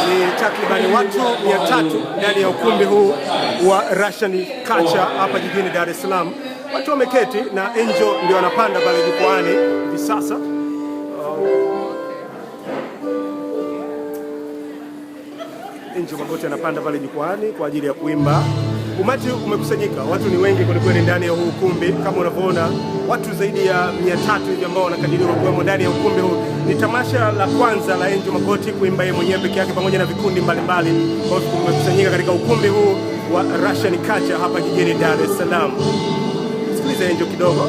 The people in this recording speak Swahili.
Ni takribani watu 300 ndani ya ukumbi huu wa Russian Culture hapa jijini Dar es Salaam. Watu wameketi na Angel ndio anapanda pale jukwaani hivi sasa. Angel Magoti anapanda pale jukwaani kwa ajili ya kuimba. Umati umekusanyika, watu ni wengi kweli ndani ya huu ukumbi. Kama unavyoona watu zaidi ya 300 hivi ambao wanakadiriwa kuwemo ndani ya ukumbi huu. Ni tamasha la kwanza la Angel Magoti kuimba yeye mwenyewe peke yake pamoja na vikundi mbalimbali ambao wamekusanyika katika ukumbi huu wa Russian Culture hapa jijini Dar es Salaam. Sikiliza Angel kidogo.